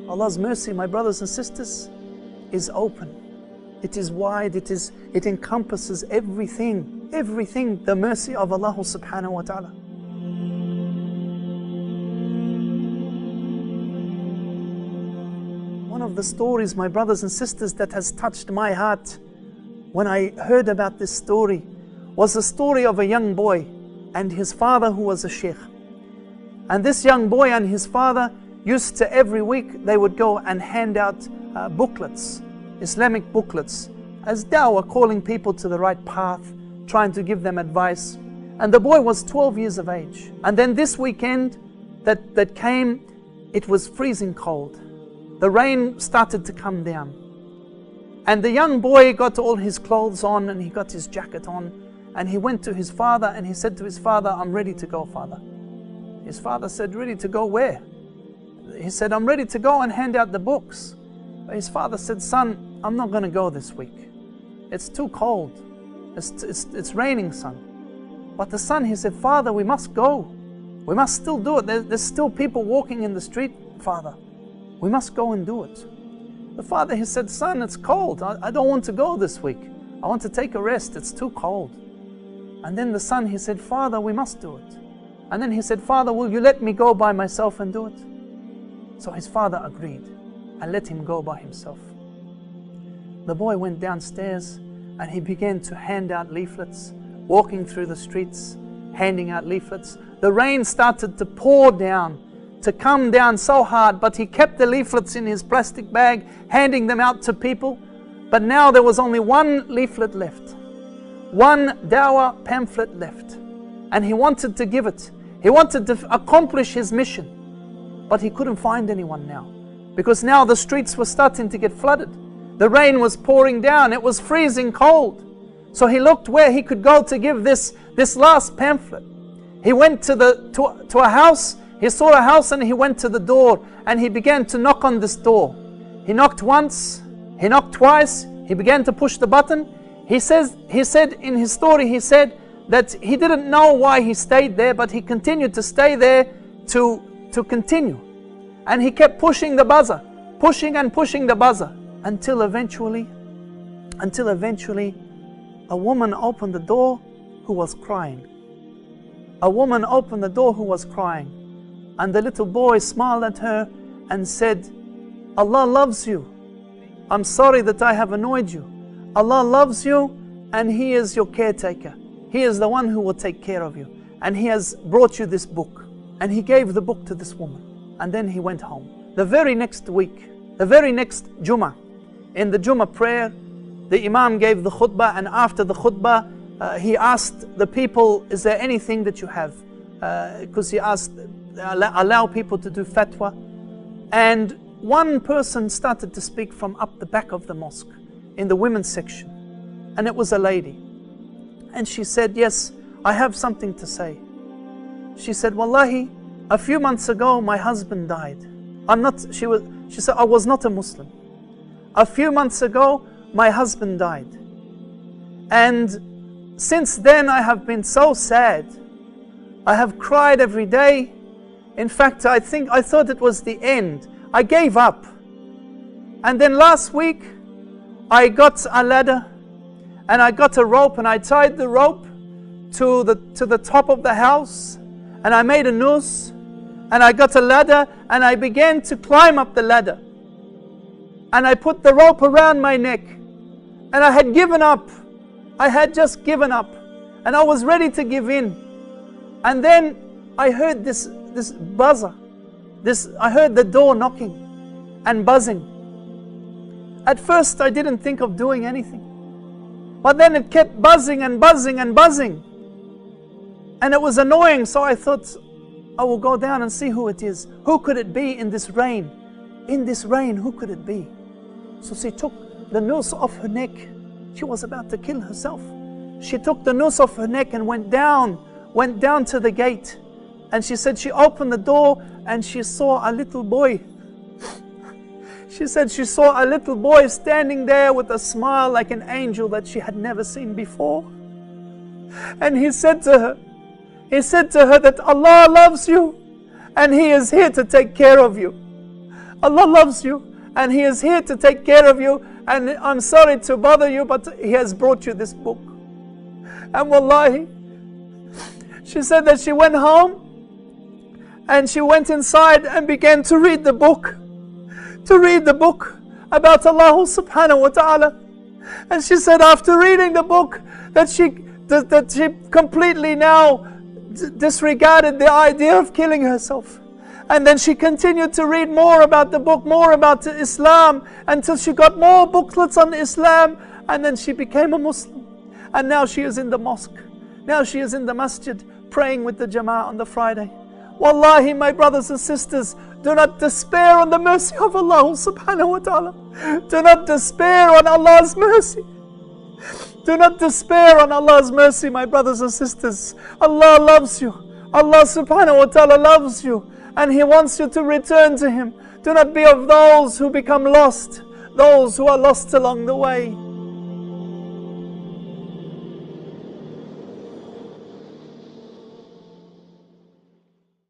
Allah's mercy, my brothers and sisters, is open. It is wide, it encompasses everything, the mercy of Allah subhanahu wa ta'ala. One of the stories, my brothers and sisters, that has touched my heart when I heard about this story was the story of a young boy and his father who was a sheikh. And this young boy and his father used to, every week, they would go and hand out booklets, Islamic booklets, as dawah, calling people to the right path, trying to give them advice. And the boy was 12 years of age. And then this weekend that came, it was freezing cold. The rain started to come down. And the young boy got all his clothes on and he got his jacket on, and he went to his father and he said to his father, "I'm ready to go, father." His father said, "Ready to go where?" He said, "I'm ready to go and hand out the books." But his father said, "Son, I'm not going to go this week. It's too cold. It's raining, son." But the son, he said, "Father, we must go. We must still do it. There's still people walking in the street, father. We must go and do it." The father, he said, "Son, it's cold. I don't want to go this week. I want to take a rest. It's too cold." And then the son, he said, "Father, we must do it." And then he said, "Father, will you let me go by myself and do it?" So his father agreed and let him go by himself. The boy went downstairs and he began to hand out leaflets, walking through the streets, handing out leaflets. The rain started to pour down, to come down so hard, but he kept the leaflets in his plastic bag, handing them out to people. But now there was only one leaflet left, one dawah pamphlet left, and he wanted to give it. He wanted to accomplish his mission, but he couldn't find anyone now, because now the streets were starting to get flooded. The rain was pouring down. It was freezing cold. So he looked where he could go to give this last pamphlet. He went to a house. He saw a house and he went to the door and he began to knock on this door. He knocked once, he knocked twice, he began to push the button. He said in his story, he said that he didn't know why he stayed there, but he continued to stay there to continue. And he kept pushing the buzzer, pushing and pushing the buzzer, until eventually a woman opened the door who was crying. A woman opened the door who was crying. And the little boy smiled at her and said, "Allah loves you. I'm sorry that I have annoyed you. Allah loves you and He is your caretaker. He is the one who will take care of you. And He has brought you this book." And he gave the book to this woman. And then he went home. The very next week, the very next Jummah, in the Jummah prayer, the Imam gave the khutbah, and after the khutbah, he asked the people, "Is there anything that you have?" Because he asked, allow people to do fatwa. And one person started to speak from up the back of the mosque, in the women's section. And it was a lady. And she said, "Yes, I have something to say." She said, "Wallahi, a few months ago my husband died. She said, "I was not a Muslim. A few months ago my husband died. And since then I have been so sad. I have cried every day. In fact, I thought it was the end. I gave up. And then last week I got a ladder and I got a rope and I tied the rope to the top of the house, and I made a noose, and I got a ladder and I began to climb up the ladder. And I put the rope around my neck, and I had given up. I had just given up, and I was ready to give in. And then I heard this buzzer. I heard the door knocking and buzzing. At first I didn't think of doing anything, but then it kept buzzing and buzzing and buzzing, and it was annoying. So I thought, I will go down and see who it is. Who could it be in this rain? In this rain, who could it be? So she took the noose off her neck. She was about to kill herself. She took the noose off her neck and went down to the gate. And she said she opened the door and she saw a little boy. She said she saw a little boy standing there with a smile like an angel that she had never seen before. And he said to her that Allah loves you and He is here to take care of you. Allah loves you and He is here to take care of you, and I'm sorry to bother you, but He has brought you this book. And wallahi, she said that she went home and she went inside and began to read the book. To read the book about Allah subhanahu wa ta'ala. And she said after reading the book that she completely now disregarded the idea of killing herself. And then she continued to read more about the book, more about Islam, until she got more booklets on Islam, and then she became a Muslim. And now she is in the mosque. Now she is in the masjid praying with the Jama'ah on the Friday. Wallahi, my brothers and sisters, do not despair on the mercy of Allah subhanahu wa ta'ala. Do not despair on Allah's mercy. Do not despair on Allah's mercy, my brothers and sisters. Allah loves you. Allah subhanahu wa ta'ala loves you. And He wants you to return to Him. Do not be of those who become lost, those who are lost along the way.